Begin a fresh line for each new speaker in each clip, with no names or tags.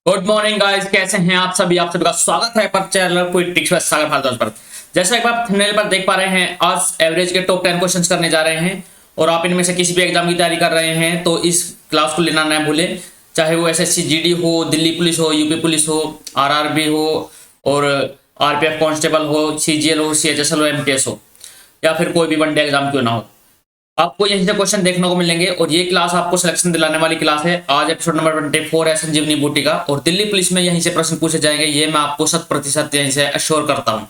Good morning guys, कैसे हैं आप सभी। आप सभी का स्वागत है पर चैनल क्विक ट्रिक्स विद सागर भारद्वाज पर। जैसा कि आप थंबनेल पर देख पा रहे हैं, आज एवरेज के टॉप 10 क्वेश्चंस करने जा रहे हैं। और आप इनमें से किसी भी एग्जाम की तैयारी कर रहे हैं तो इस क्लास को लेना ना भूलें। चाहे वो एसएससी जीडी हो, दिल्ली पुलिस हो, यूपी पुलिस हो, आरआरबी हो, और आरपीएफ कांस्टेबल हो, सीजीएल हो, सीएचएसएल हो, एमटीएस हो, या फिर कोई भी वनडे एग्जाम क्यों ना हो, आपको यहीं से क्वेश्चन देखने को मिलेंगे। और ये क्लास आपको सिलेक्शन दिलाने वाली क्लास है। आज एपिसोड नंबर 24 है संजीवनी बूटी का, और दिल्ली पुलिस में यहीं से प्रश्न पूछे जाएंगे, ये मैं आपको 100% यहीं से अश्योर करता हूं।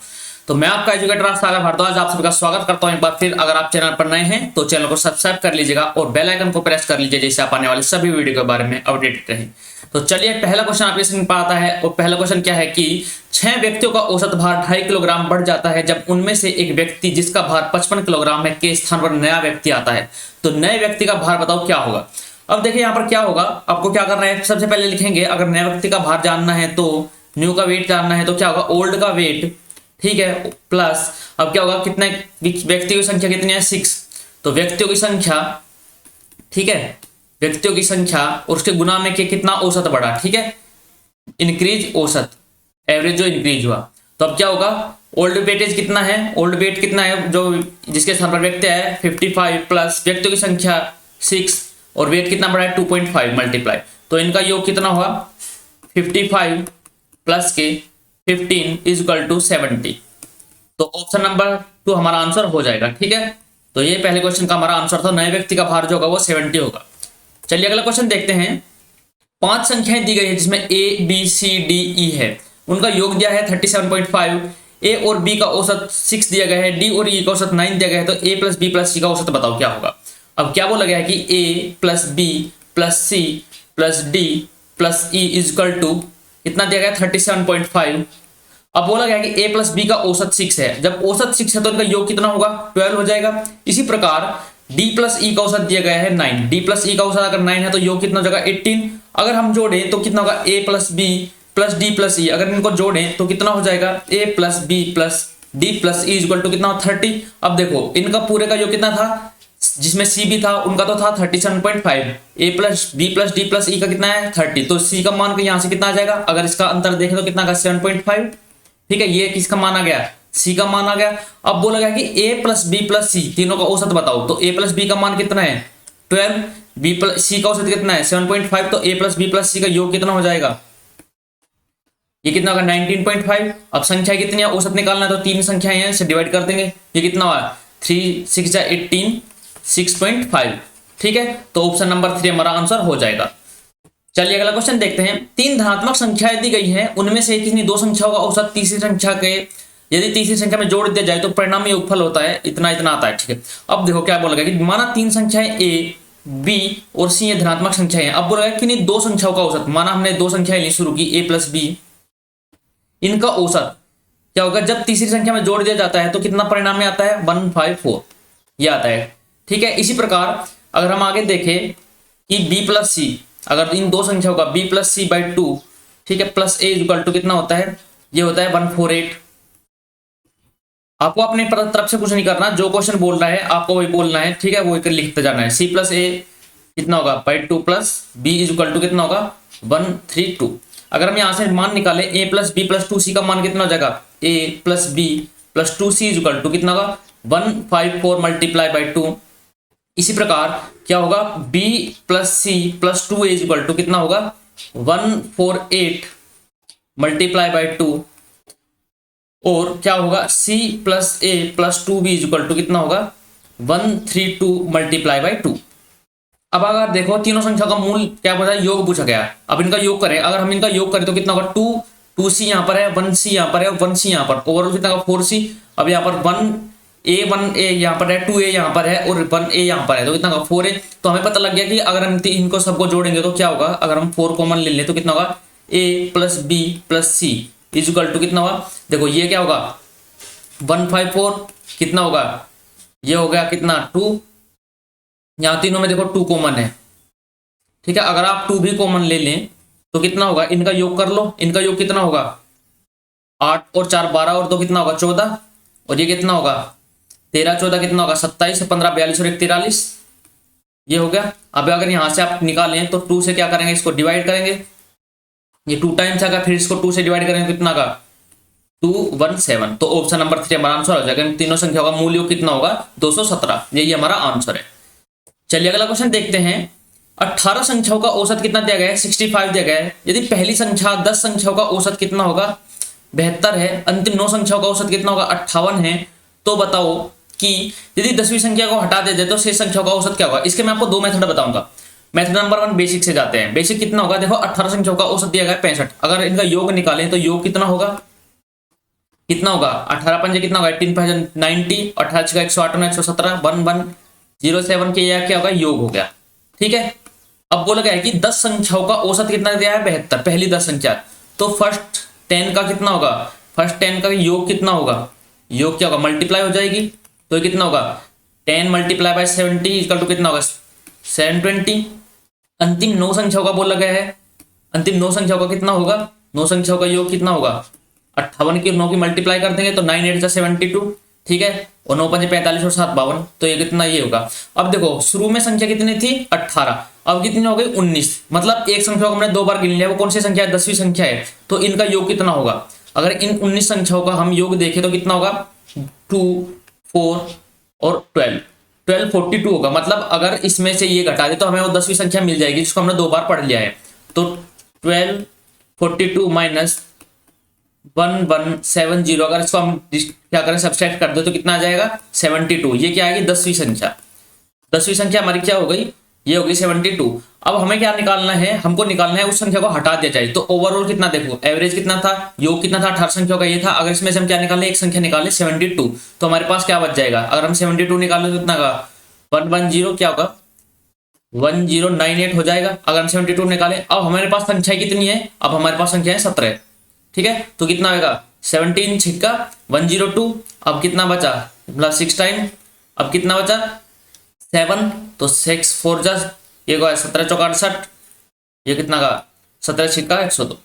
तो मैं आपका एजुकेटर सागर भारद्वाज आप सभी का स्वागत करता हूं एक बार फिर। अगर आप चैनल पर नए हैं तो चैनल को सब्सक्राइब कर लीजिएगा और बेल आइकन को प्रेस कर लीजिए, जिससे आप आने वाले सभी वीडियो के बारे में अपडेटेड रहें। तो चलिए, पहला क्वेश्चन आपके स्क्रीन पर आता है। और पहला क्वेश्चन क्या है कि 6 व्यक्तियों का औसत भार 2.5 किलोग्राम बढ़ जाता है जब उनमें से एक व्यक्ति जिसका भार 55 किलोग्राम है के स्थान पर नया व्यक्ति आता है। तो नए व्यक्ति का भार बताओ क्या होगा। अब देखिए यहाँ पर क्या होगा, आपको क्या करना है, सबसे पहले लिखेंगे अगर नए व्यक्ति का भार जानना है तो न्यू का वेट जानना है तो क्या होगा, ओल्ड का वेट, ठीक है, प्लस अब क्या होगा, कितने व्यक्तियों की संख्या कितनी है, 6। तो व्यक्तियों की संख्या, ठीक है, व्यक्तियों की संख्या और उसके गुना में के कितना औसत बढ़ा, ठीक है, इंक्रीज औसत, एवरेज जो इंक्रीज हुआ। तो अब क्या होगा, ओल्ड वेटेज कितना है, ओल्ड वेट कितना है जो जिसके स्थान पर व्यक्ति है 55 प्लस व्यक्तियों की संख्या 6 और वेट कितना बढ़ा है 2.5 मल्टीप्लाई। तो इनका योग कितना हुआ, 55 प्लस के 15 इज इक्वल टू 70। तो ऑप्शन नंबर 2 हमारा आंसर हो जाएगा, ठीक है। तो ये पहले क्वेश्चन का हमारा आंसर था, नए व्यक्ति का भार जो होगा वो 70 होगा। चलिए अगला क्वेश्चन देखते हैं। 5 संख्याएं दी गई है जिसमें A B C D E है, उनका योग दिया है 37.5। ए और बी का औसत 6 दिया गया है, डी और ई का औसत 9 दिया गया है। तो ए प्लस बी प्लस सी का औसत बताओ क्या होगा। अब क्या बोला गया है कि A plus B plus C plus D plus E is equal to कितना दिया गया, 37.5। अब बोला गया कि a प्लस बी का औसत 6 है, जब औसत 6 है तो इनका योग कितना होगा, 12 हो जाएगा। इसी प्रकार d प्लस ई का औसत दिया गया है 9, d प्लस ई का औसत अगर 9 है तो योग कितना हो जाएगा, 18। अगर हम जोड़ें तो कितना होगा, a plus B plus D plus E, अगर इनको जोड़ें तो कितना हो जाएगा, a plus B plus D plus E equal to कितना हो, 30। अब देखो इनका पूरे का योग कितना था, जिसमें सी भी था उनका तो था 37.5, A plus B plus D plus E का कितना है 30, तो सी का मान का यहां से कितना आ जाएगा, अगर इसका अंतर देखें तो कितना का 7.5, ठीक है। ये किसका मान आ गया, सी का मान आ गया। अब बोला गया कि ए प्लस बी प्लस सी तीनों का औसत बताओ। तो ए प्लस बी का मान कितना है 12, बी प्लस सी का औसत कितना है 7.5, तो ए प्लस बी प्लस सी का योग कितना हो जाएगा, ये कितना होगा 19.5। अब संख्या कितनी है, औसत निकालना है तो 3 संख्याएं हैं, इसे डिवाइड कर देंगे, ये कितना हुआ 3 6 18 6.5, ठीक है। तो ऑप्शन नंबर 3 हमारा आंसर हो जाएगा। चलिए अगला क्वेश्चन देखते हैं। 3 धनात्मक संख्याएं दी गई हैं, उनमें से किसी 2 संख्याओं का औसत तीसरी संख्या के यदि तीसरी संख्या में जोड़ दिया जाए तो परिणामी योगफल होता है इतना इतना आता है, ठीक है। अब देखो क्या बोला गया कि माना 3 संख्याएं ए बी और सी ये धनात्मक संख्याएं हैं। अब बोला गया कि 2 संख्याओं का औसत, माना हमने 2 संख्याएं ली शुरू की ए प्लस बी, इनका औसत क्या होगा, जब तीसरी संख्या में जोड़ दिया जाता है तो कितना परिणाम में आता है 154, ये आता है, ठीक है। इसी प्रकार अगर हम आगे देखें कि b प्लस सी, अगर इन 2 संख्याओं का b प्लस सी बाई 2, ठीक है, प्लस a इक्वल टू कितना होता है, ये होता है 148। आपको अपने तरफ से कुछ नहीं करना, जो क्वेश्चन बोल रहा है आपको वही बोलना है, ठीक है, वो लिखते जाना है। c प्लस ए कितना होगा by 2 plus b equal to कितना होगा 132। अगर हम यहां से मान निकाले a plus B plus 2c का मान कितना हो जाएगा, a plus B plus 2c equal to कितना होगा 154 मल्टीप्लाई बाई 2। इसी प्रकार क्या होगा, b plus C plus 2a equal to कितना होगा 148 मल्टीप्लाई बाई 2, और क्या होगा c plus a plus 2b equal to कितना होगा 132 मल्टीप्लाई बाई 2। अब अगर देखो तीनों संख्या का मूल क्या पता है, योग पूछा गया। अब इनका योग करें, अगर हम इनका योग करें तो कितना होगा 2c यहाँ पर है, 1c यहाँ पर है, 1c यहाँ पर, ओवरऑल कितना होगा 4c। अब यहाँ पर 1a यहाँ पर है, 2a यहाँ पर है और 1a यहाँ पर है, तो कितना होगा 4a। तो हमें पता लग गया कि अगर हम इनको सबको जोड़ेंगे तो क्या होगा, अगर हम 4 कॉमन ले लें तो कितना होगा a plus B plus C is equal to कितना होगा, देखो ये क्या होगा 154, कितना होगा, ये हो गया कितना 2, यहाँ तीनों में देखो 2 कॉमन है, ठीक है। अगर आप 2 भी कॉमन ले लें तो कितना होगा, इनका योग कर लो, इनका योग कितना होगा 8 और 4 12 और 2 कितना होगा 14, और ये कितना होगा 13 14 कितना होगा 27, 15 42 और 1 43, ये हो गया। अब अगर यहां से आप निकालें तो 2 से क्या करेंगे, इसको डिवाइड करेंगे, ये 2 टाइम्स आएगा, फिर इसको 2 से डिवाइड करेंगे तो कितना का 217। तो ऑप्शन नंबर 3 हमारा आंसर हो जाएगा। इन तीनों संख्याओं का मूल्य कितना होगा 217, यही हमारा आंसर है। चलिए अगला क्वेश्चन देखते हैं। 18 संख्याओं का औसत कितना दिया गया है 65 दिया गया है। यदि पहली संख्या 10 संख्याओं का औसत कितना होगा 72 है, अंतिम 9 संख्याओं का औसत कितना होगा 58 है, तो बताओ कि यदि 10वीं संख्या को हटा दे तो शेष संख्याओं का औसत क्या होगा। इसके मैं आपको 2 मेथड बताऊंगा। मेथड नंबर 1 बेसिक से जाते हैं। बेसिक कितना होगा, देखो 18 संख्याओं का औसत दिया गया है 65, अगर इनका योग निकालें तो योग कितना होगा, कितना होगा 18 पंजे कितना होगा 18 90, 18 का 108 117 1107 के यह क्या होगा योग हो गया। ठीक है, अब बोला गया है कि 10 संख्याओं का औसत कितना दिया है 72, पहली 10 संख्या, तो फर्स्ट 10 का कितना होगा, फर्स्ट 10 का योग कितना होगा, योग क्या होगा मल्टीप्लाई हो जाएगी, तो ये कितना होगा 10 मल्टीप्लाई बाय 70 इक्वल टू कितना होगा 720। अंतिम 9 संख्याओं का बोला गया है, अंतिम 9 संख्याओं का कितना होगा, 9 संख्याओं का योग कितना होगा 58 की 9 की मल्टीप्लाई कर देंगे तो 9 8 72, ठीक है, और 9 5 45 और 7 52, तो ये कितना ये होगा। अब देखो शुरू में संख्या कितनी थी 18, अब कितनी हो गई 19, मतलब एक संख्या को हमने 2 बार गिन लिया, वो कौन सी संख्या है 10वीं संख्या है, तो इनका योग कितना होगा। अगर इन 19 संख्याओं का हम योग देखें तो कितना होगा 2 4 और 12 42 होगा। मतलब अगर इसमें से ये घटा दे तो हमें वो 10वीं संख्या मिल जाएगी जिसको हमने 2 बार पढ़ लिया है। तो 12 42 माइनस 1170, अगर इसको हम क्या करें सब्सट्रैक्ट कर दो तो कितना आ जाएगा 72। ये क्या आएगी 10वीं संख्या, 10वीं संख्या हमारी क्या हो गई, ये होगी 72। अब हमें क्या निकालना है, हमको निकालना है उस संख्या को हटा दिया जाए, तो ओवरऑल कितना देखो एवरेज कितना था, योग कितना था 18 संख्या का ये था, अगर इसमें से हम क्या निकालें एक संख्या निकालें 72, तो हमारे पास क्या बच जाएगा, अगर हम 72 निकालें तो कितना का 110 क्या होगा 1098 हो जाएगा। अगर हम 72 निकालें, अब हमारे पास संख्या कितनी है, अब हमारे पास संख्या है 17, ठीक है, तो कितना होगा 17 छिक्का 102, अब कितना बचा मतलब 6 टाइम, अब कितना बचा 7, तो 6 4 जा ये को है 17 चौका 68, ये कितना का 17 छिक्का 102,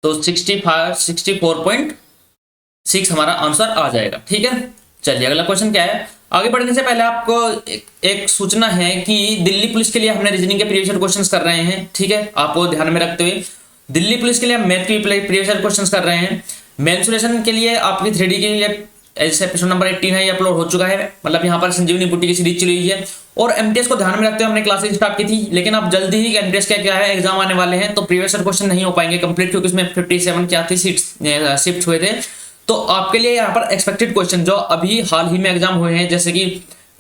तो 64.6 हमारा आंसर आ जाएगा। ठीक है, चलिए अगला क्वेश्चन क्या है। आगे बढ़ने से पहले आपको एक सूचना है कि दिल्ली पुलिस के लिए हमने रीजनिंग के प्रीवियस क्वेश्चंस कर रहे हैं। ठीक है, आपको ध्यान में रखते हुए दिल्ली पुलिस के लिए हम मैथ के प्रीवियस क्वेश्चंस कर रहे हैं। मेंसुरेशन के लिए आपकी 3D के लिए ऐसे एपिसोड नंबर 18 है, ये अपलोड हो चुका है, मतलब यहाँ पर संजीवनी बुट्टी की सीरीज चली हुई है। और एमटीएस को ध्यान में रखते हुए हमने क्लासेस स्टार्ट की थी, लेकिन अब जल्दी ही एमटीएस का क्या है एग्जाम आने वाले हैं, तो प्रीवियस क्वेश्चन नहीं हो पाएंगे कंप्लीट, क्योंकि इसमें 57 क्या थी सीट्स शिफ्ट हुए थे। तो आपके लिए यहाँ पर एक्सपेक्टेड क्वेश्चन जो अभी हाल ही में एग्जाम हुए हैं, जैसे कि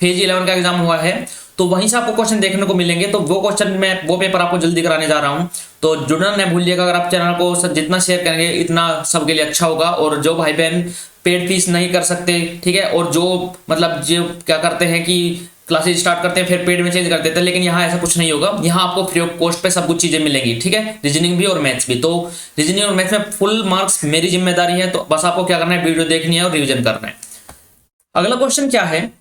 फेज 11 का एग्जाम हुआ है, तो वहीं से आपको क्वेश्चन देखने को मिलेंगे। तो वो क्वेश्चन मैं वो पेपर आपको जल्दी कराने जा रहा हूँ, तो जुड़ना न भूलिएगा। अगर आप चैनल को जितना शेयर करेंगे इतना सबके लिए अच्छा होगा। और जो भाई बहन पेड फीस नहीं कर सकते, ठीक है, और जो मतलब जो क्या करते हैं कि क्लासेस स्टार्ट करते हैं फिर पेड में चेंज कर देते हैं, लेकिन यहाँ ऐसा कुछ नहीं होगा। यहाँ आपको फ्री ऑफ कॉस्ट पे सब कुछ चीजें मिलेंगी। ठीक है, रीजनिंग भी और मैथ्स भी। तो रीजनिंग और मैथ्स में फुल मार्क्स मेरी जिम्मेदारी है, तो बस आपको क्या करना है वीडियो देखनी है और रिविजन करना है। अगला क्वेश्चन क्या है,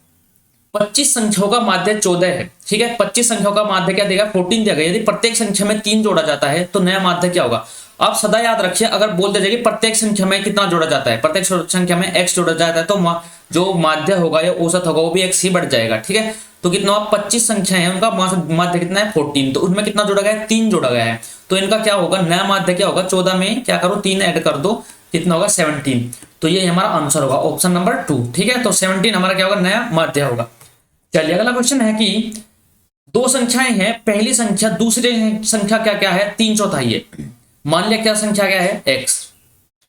25 संख्याओं का माध्य 14 है। ठीक है, 25 संख्याओं का माध्य क्या देगा 14 देगा। यदि प्रत्येक संख्या में 3 जोड़ा जाता है तो नया माध्य क्या होगा। आप सदा याद रखिए, अगर बोल दिया जाए कि प्रत्येक संख्या में कितना जोड़ा जाता है, प्रत्येक संख्या में x जोड़ा जाता है, तो जो माध्य होगा या औसत होगा वो भी x ही बढ़ जाएगा। ठीक है, तो कितना 25 संख्या है उनका माध्य कितना है 14, तो उसमें कितना जोड़ा गया है 3 जोड़ा गया है, तो इनका क्या होगा नया माध्य क्या होगा 14 में क्या करो 3 ऐड कर दो, कितना होगा 17। तो ये हमारा आंसर होगा ऑप्शन नंबर 2। ठीक है, तो 17 हमारा क्या होगा नया माध्य होगा। चलिए अगला क्वेश्चन है कि 2 संख्याएं हैं, पहली संख्या दूसरी संख्या क्या क्या है 3/4 है। मान लिया क्या संख्या क्या है x,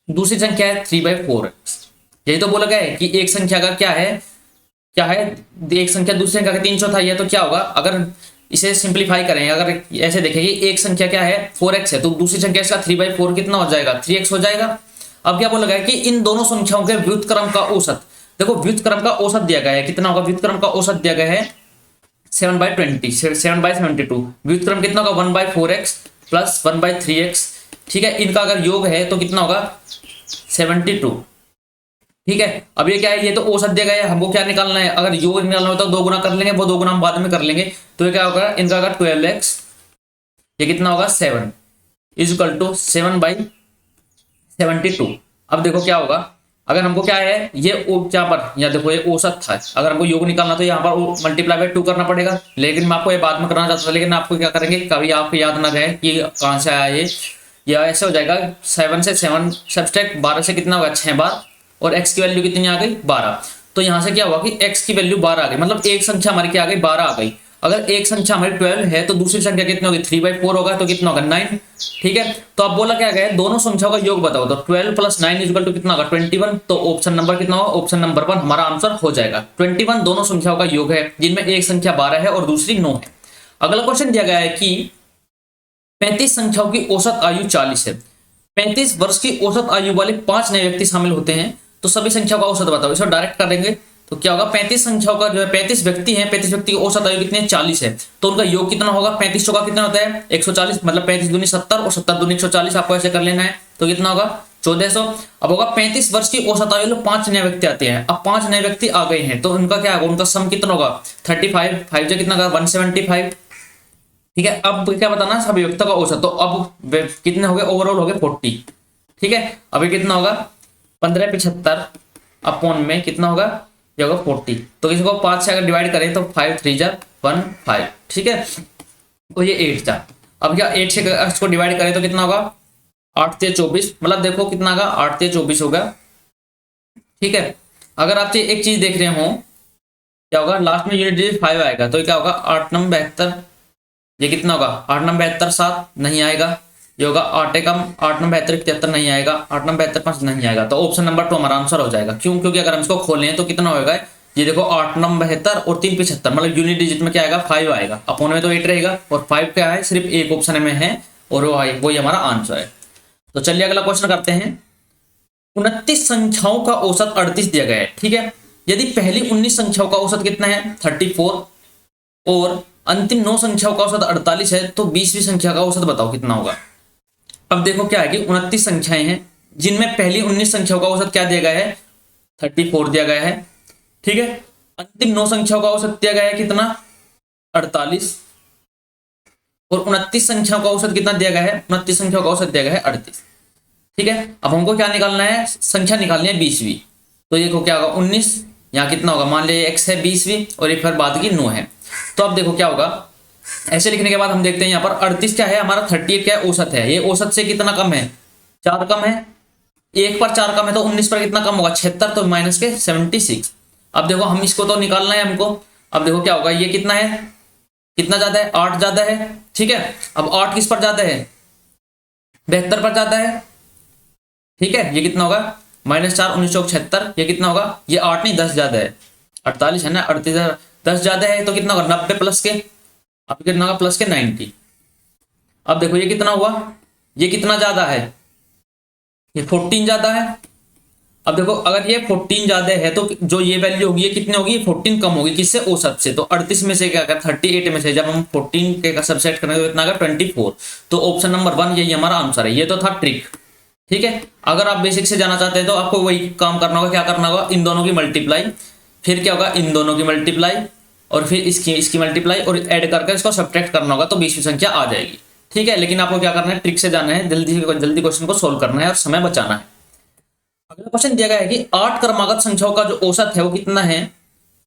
दूसरी संख्या है 3/4x। यही तो बोला गया है कि एक संख्या का क्या है एक संख्या दूसरी संख्या का 3/4 है, तो क्या होगा अगर इसे सिंप्लीफाई करें, अगर ऐसे देखेंगे एक संख्या क्या है 4x है, तो दूसरी संख्या इसका 3/4 कितना हो जाएगा 3x हो जाएगा। अब क्या बोला गया है कि इन दोनों संख्याओं के व्युत्क्रम का औसत, देखो व्युत्क्रम का औसत दिया गया है, कितना होगा व्युत्क्रम का औसत दिया गया है 7/20 7/72। व्युत्क्रम कितना होगा 1/4x प्लस 1/3x। ठीक है, इनका अगर योग है तो कितना होगा 72। ठीक है, अब ये क्या है, ये तो औसत दिया गया है, हमको क्या निकालना है, अगर योग निकालना हो तो 2 गुना कर लेंगे, वो 2 गुना हम बाद में कर लेंगे। तो ये क्या होगा इनका अगर 12x, ये कितना होगा 7 इज इक्वल टू 7/72। अब देखो क्या होगा, अगर हमको क्या है ये यहाँ पर यहाँ देखो ये औसत था, अगर हमको योग निकालना तो यहाँ पर मल्टीप्लाई बाय 2 करना पड़ेगा, लेकिन मैं आपको ये बाद में करना चाहता था, लेकिन आपको क्या करेंगे कभी आपको याद ना रहे कि कहाँ से आया ये, या ऐसे हो जाएगा 7 से 7 सब्सट्रैक्ट 12 से कितना होगा 6 बार, और x की वैल्यू कितनी आ गई 12। तो यहाँ से क्या हुआ कि x की वैल्यू 12 आ गई, मतलब एक संख्या हमारी क्या आ गई 12 आ गई। अगर एक संख्या हमारी 12 है तो दूसरी संख्या कितनी होगी 3/4 होगा, तो कितना होगा 9। ठीक है, तो अब बोला क्या गया दोनों संख्याओं का योग बताओ, तो 12 + 9 = कितना होगा 21। तो ऑप्शन नंबर कितना होगा, ऑप्शन नंबर 1 हमारा आंसर हो जाएगा। 21 दोनों संख्याओं का योग है जिनमें एक संख्या 12 है और दूसरी 9 है। अगला क्वेश्चन दिया गया है कि 35 संख्याओं की औसत आयु 40 है। 35 वर्ष की औसत आयु वाले 5 नए व्यक्ति शामिल होते हैं, तो सभी संख्याओं का औसत बताओ। इसे डायरेक्ट करेंगे तो क्या होगा 35 संख्याओं का जो है 35 व्यक्ति हैं, 35 व्यक्ति की औसत आयु कितनी है 40 है, तो उनका योग कितना होगा 35 का कितना होता है 140, मतलब 35 दूनी 70 और 70 दूनी 140, आपको ऐसे कर लेना है, तो कितना होगा 1400। अब होगा 35 वर्ष की औसत आयु 5 नए व्यक्ति आते हैं। अब 5 नए व्यक्ति आ गए हैं तो उनका क्या होगा, उनका सम कितना होगा 35, 5 से कितना होगा 175। ठीक है, अब क्या बताना सभी व्यक्तियों का औसत, तो अब कितने हो गए ओवरऑल हो गए 40। ठीक है, अभी कितना होगा 1575 अपॉन में कितना होगा ये होगा 40, तो इसको 5 से अगर डिवाइड करें तो 5 3 जा 15। ठीक है, तो ये 8 था। अब क्या 8 से इसको डिवाइड करें तो कितना होगा 8 से 24, मतलब देखो कितना होगा 8 से 24 होगा। ठीक है, अगर आप एक चीज देख रहे हो क्या होगा लास्ट में यूनिट डिजिट 5 आएगा, तो क्या होगा 8 9 72, ये कितना होगा 8 9 72 7 नहीं आएगा, ये होगा 8 कम 8 9 72 73 नहीं आएगा, 8 9 72 5 नहीं आएगा, तो ऑप्शन नंबर 2 हमारा आंसर हो जाएगा। क्यों, क्योंकि अगर हम इसको खोलें तो कितना होगा ये देखो 8 9 72 और 3 75, मतलब यूनिट डिजिट में क्या आएगा 5 आएगा, अपोन में तो 8 रहेगा, और 5 क्या है सिर्फ एक ऑप्शन में है और वो ही हमारा आंसर है। तो चलिए अगला क्वेश्चन करते हैं। 29 संख्याओं का औसत 38 दिया गया है। ठीक है, यदि पहली 19 संख्याओं का औसत कितना है 34 और अंतिम 9 संख्याओं का औसत 48 है, तो 20वीं संख्या का औसत बताओ कितना होगा। अब देखो क्या है कि 29 संख्याएं हैं जिनमें पहली 19 संख्याओं का औसत क्या दिया गया है 34 दिया गया है। ठीक है, अंतिम 9 संख्याओं का औसत दिया गया है कितना 48, और 29 संख्याओं का औसत कितना दिया गया है 29 संख्याओं का औसत दिया गया है 38। ठीक है, अब हमको क्या निकालना है संख्या निकालनी है 20वीं, तो देखो क्या होगा 19, यहाँ कितना होगा मान लीजिए x है 20वीं और ये फिर बाद की 9 है, तो अब देखो क्या होगा ऐसे लिखने के बाद हम देखते हैं यहाँ पर 38 क्या है हमारा 38 क्या है औसत है, ये औसत से कितना कम है 4 कम है, 1 पर 4 कम है, तो 19 पर कितना कम होगा 76, तो माइनस के 76। अब देखो हम इसको तो निकालना है हमको, अब देखो क्या होगा ये कितना है कितना ज्यादा है 8 ज्यादा है। ठीक है, अब 8 किस पर ज्यादा है 72 पर ज्यादा है। ठीक है, ये कितना होगा -4 19 चौक 76, ये कितना होगा ये 8 नहीं 10 ज्यादा है 48 है ना 38 10 ज्यादा है, तो कितना होगा 90 प्लस के, अब कितना होगा प्लस के 90। अब देखो ये कितना हुआ ये कितना ज्यादा है ये 14 ज्यादा है। अब देखो अगर ये 14 ज्यादा है तो जो ये वैल्यू होगी ये कितनी होगी 14 कम होगी किससे औसत से, तो 38 में से क्या कर 38 में से जब हम 14 के सबसेट करेंगे तो इतना आएगा 24, तो ऑप्शन नंबर 1 यही हमारा आंसर है। ये तो था ट्रिक। ठीक है, अगर आप बेसिक से जाना चाहते हैं तो आपको वही काम करना होगा, क्या करना होगा इन दोनों की मल्टीप्लाई, फिर क्या होगा इन दोनों की मल्टीप्लाई, और फिर इसकी मल्टीप्लाई और ऐड करके इसको सब्ट्रैक्ट करना होगा, तो 20वीं संख्या आ जाएगी। ठीक है, लेकिन आपको क्या करना है ट्रिक से जाना है, जल्दी क्वेश्चन को सोल्व करना है और समय बचाना है। अगला क्वेश्चन दिया गया है कि 8 क्रमागत संख्याओं का जो औसत है वो कितना है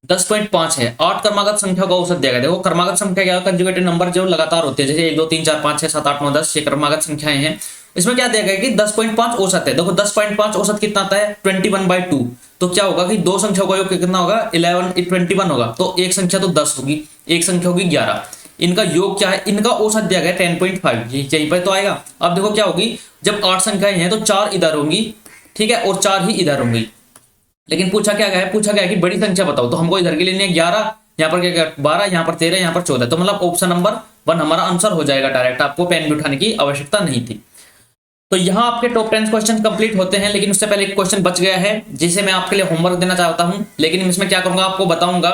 10.5 है। 8 क्रमागत संख्या का औसत दिया गया है। देखो क्रमागत संख्या क्या कंजुगेटेड नंबर जो लगातार होते हैं, जैसे 1 2 3 4 5 6 7 8 9 10 ये क्रमागत संख्याएं हैं। इसमें क्या दिया गया है कि 10.5 औसत है। देखो 10.5 औसत कितना आता है 21/2, तो क्या होगा कि दो संख्याओं का योग कितना होगा 21 होगा, तो एक संख्या तो 10 होगी, एक संख्या होगी 11, इनका योग क्या है इनका औसत दिया गया 10.5, यहीं पर तो आएगा। अब देखो क्या होगी जब 8 संख्याएं हैं तो 4 इधर होंगी, ठीक है, और 4 ही इधर होंगी, लेकिन पूछा क्या गया है पूछा गया है कि बड़ी संख्या बताओ, तो हमको इधर के लिए 11, यहाँ पर क्या 12, यहाँ पर 13, यहाँ पर 14, तो मतलब ऑप्शन नंबर 1 हमारा आंसर हो जाएगा डायरेक्ट, आपको पेन भी उठाने की आवश्यकता नहीं थी। तो यहाँ आपके टॉप 10 क्वेश्चन कंप्लीट होते हैं, लेकिन उससे पहले एक क्वेश्चन बच गया है जिसे मैं आपके लिए होमवर्क देना चाहता हूं, लेकिन इसमें क्या करूंगा आपको बताऊंगा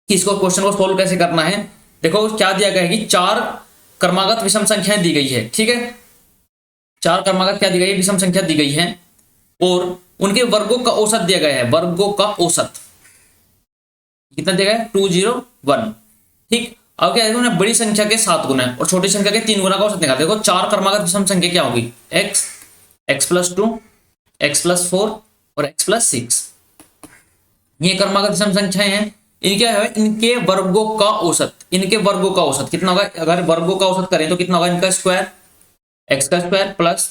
कि इसको क्वेश्चन को सोल्व कैसे करना है। देखो क्या दिया गया है कि 4 क्रमागत विषम संख्याएं दी गई है, ठीक है, 4 क्रमागत क्या दी गई है विषम संख्या दी गई है, और उनके वर्गों का औसत दिया गया है, वर्गों का औसत कितना दिया गया है 201, ठीक। अब क्या है बड़ी संख्या के 7 गुना और छोटी संख्या के 3 गुना का औसत निकाल। देखो 4 क्रमागत विषम संख्या क्या होगी x, x+2, x+4 और x+6, ये क्रमागत विषम संख्याएं हैं। इनके है इनके वर्गों का औसत, इनके वर्गों का औसत कितना होगा, अगर वर्गों का औसत करें तो कितना होगा इनका स्क्वायर, एक्स का स्क्वायर प्लस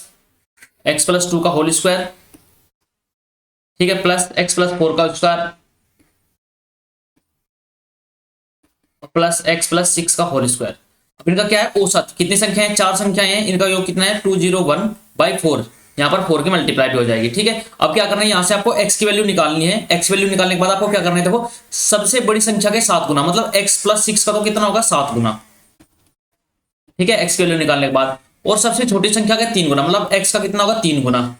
एक्स प्लस 2 का होल स्क्वायर, ठीक है, प्लस एक्स प्लस 4 का स्क्वायर प्लस एक्स प्लस 6 का होल स्क्वायर। अब इनका क्या है औसत, कितनी संख्याएं, 4 संख्याएं हैं, इनका योग कितना है 201/4, यहाँ पर 4 की मल्टीप्लाई भी हो जाएगी, ठीक है। अब क्या करना है, यहाँ से आपको x की वैल्यू निकालनी है। x वैल्यू निकालने के बाद आपको क्या करना है, देखो सबसे बड़ी संख्या के 7 गुना, मतलब x प्लस 6 का तो कितना होगा 7 गुना, ठीक है, x की वैल्यू निकालने के बाद, और सबसे छोटी संख्या का 3 गुना, मतलब x का कितना होगा 3 गुना।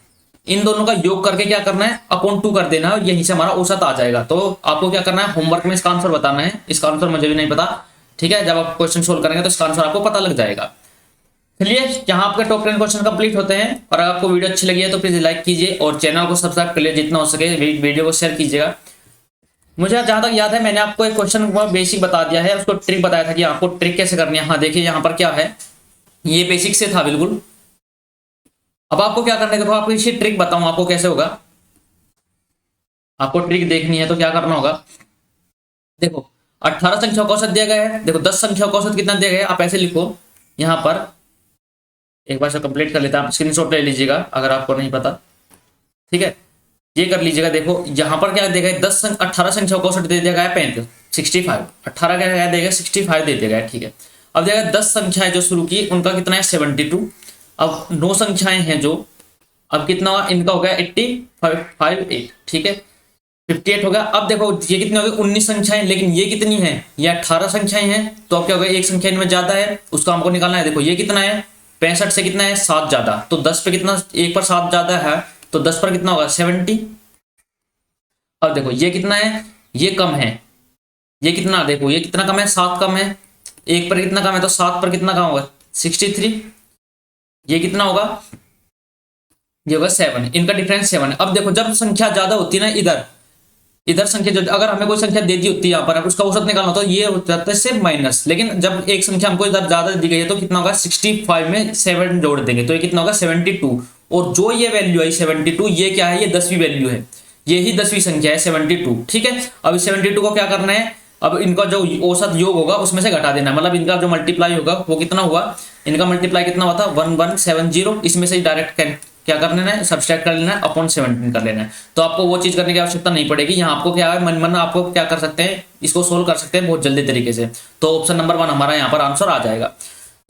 इन दोनों का योग करके क्या करना है, अपॉन 2 कर देना है, यहीं से हमारा औसत आ जाएगा। तो आपको क्या करना है, होमवर्क में इसका आंसर बताना है। इसका आंसर मुझे भी नहीं पता, ठीक है, जब आप क्वेश्चन सोल्व करेंगे तो इसका आंसर आपको पता लग जाएगा। चलिए, यहाँ आपके टॉप 10 क्वेश्चन कंप्लीट होते हैं। और अगर आपको वीडियो अच्छी लगी है तो प्लीज लाइक कीजिए और चैनल को सब्सक्राइब कर लीजिए, जितना हो सके वीडियो को शेयर कीजिएगा। मुझे जहां तक याद है मैंने आपको एक क्वेश्चन बेसिक बता दिया है, उसको ट्रिक बताया था कि आपको ट्रिक कैसे करनी है। हाँ देखिए यहाँ पर क्या है, ये बेसिक से था बिल्कुल। अब आपको क्या करना है, देखो आपको इसी ट्रिक बताऊं आपको कैसे होगा। आपको ट्रिक देखनी है तो क्या करना होगा, देखो 18 संख्या का औसत दिया गया है, देखो 10 संख्या का औसत कितना दिया गया है, आप ऐसे लिखो। यहाँ पर एक बार से कंप्लीट कर लेते हैं, आप स्क्रीनशॉट ले लीजिएगा अगर आपको नहीं पता, ठीक है, ये कर लीजिएगा। देखो यहाँ पर क्या देगा, 18 संख्या का औसत दे दिया गया है 35, 65, 18 क्या देगा 65 दे दिया गया है, ठीक है। अब देगा 10 संख्याएं जो शुरू की उनका कितना है 72। अब 9 संख्याएं हैं जो, अब कितना हुआ इनका हो गया 85, ठीक है, 58 हो गया। अब देखो ये कितनी होगी 19 संख्याएं, लेकिन ये कितनी है, ये 18 संख्याएं हैं, तो अब क्या होगा एक संख्या इनमें ज्यादा है, उसको हमको निकालना है। देखो ये कितना है 65 से कितना है 7 ज्यादा, तो 10 पे कितना, 1 पर 7 ज्यादा है, तो 10 पर कितना होगा 70। अब देखो ये कितना है, ये कम है, ये कितना, देखो ये कितना कम है 7 कम है, 1 पर कितना कम है, तो 7 पर कितना कम होगा 63। ये कितना होगा, ये होगा 7, इनका डिफरेंस 7 है। अब देखो जब संख्या ज्यादा होती है ना, इधर संख्या जो, अगर हमें कोई संख्या दे दी होती है यहाँ पर, उसका औसत निकालना तो ये होता है सिर्फ माइनस, लेकिन जब एक संख्या हमको इधर ज्यादा दी गई है तो कितना होगा 65 में 7 जोड़ देंगे तो ये कितना होगा 72। और जो ये वैल्यू है 72, ये क्या है, ये 10वीं वैल्यू है, ये ही 10वीं संख्या है 72, ठीक है। अब इस 72 को क्या करना है, अब इनका जो औसत योग होगा उसमें से घटा देना, मतलब इनका जो मल्टीप्लाई होगा वो कितना हुआ, इनका मल्टीप्लाई कितना हुआ था 1170, इसमें से डायरेक्ट क्या कर लेना है, सब्सट्रैक्ट कर लेना है, अपॉन 17 कर लेना है। तो आपको वो चीज करने की आवश्यकता नहीं पड़ेगी। यहाँ आपको क्या है, मन आपको क्या कर सकते हैं, इसको सोल्व कर सकते हैं बहुत जल्दी तरीके से। तो ऑप्शन नंबर 1 हमारा यहाँ पर आंसर आ जाएगा।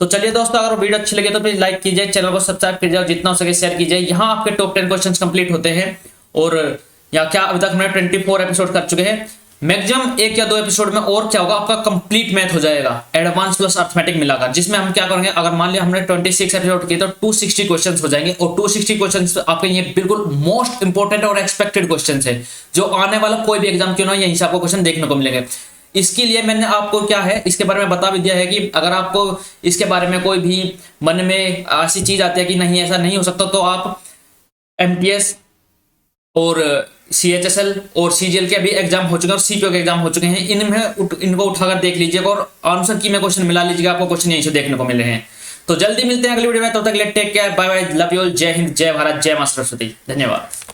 तो चलिए दोस्तों, अगर वीडियो अच्छी लगे तो प्लीज लाइक कीजिए, चैनल को सब्सक्राइब कीजिए और जितना हो सके शेयर कीजिए। यहाँ आपके टॉप 10 क्वेश्चन कंप्लीट होते हैं। और यहाँ क्या अभी तक हमने 24 एपिसोड कर चुके हैं। मैक्सिमम 1 या 2 एपिसोड में और क्या होगा, आपका कंप्लीट मैथ हो जाएगा, एडवांस प्लस अर्थमेटिक मिलाकर, जिसमें हम क्या करेंगे, अगर मान लिया हमने 26 एपिसोड किए तो 260 क्वेश्चंस हो जाएंगे। और 260 क्वेश्चंस आपके ये बिल्कुल मोस्ट इंपॉर्टेंट और एक्सपेक्टेड क्वेश्चंस है, जो आने वाला कोई भी एग्जाम क्यों ना यहीं से आपको क्वेश्चन देखने को मिलेंगे। इसके लिए मैंने आपको क्या है, इसके बारे में बता भी दिया है कि अगर आपको इसके बारे में कोई भी मन में ऐसी चीज आती है कि नहीं ऐसा नहीं हो सकता, तो आप MTS और CHSL और CGL के भी एग्जाम हो चुके हैं और CPO के एग्जाम हो चुके हैं, इनको उठाकर देख लीजिएगा और आंसर की में क्वेश्चन मिला लीजिएगा, आपको क्वेश्चन यहीं से देखने को मिले हैं। तो जल्दी मिलते हैं अगली वीडियो में, तब तक take care, bye bye, love you all, जय हिंद, जय भारत, जय मां सरस्वती, धन्यवाद।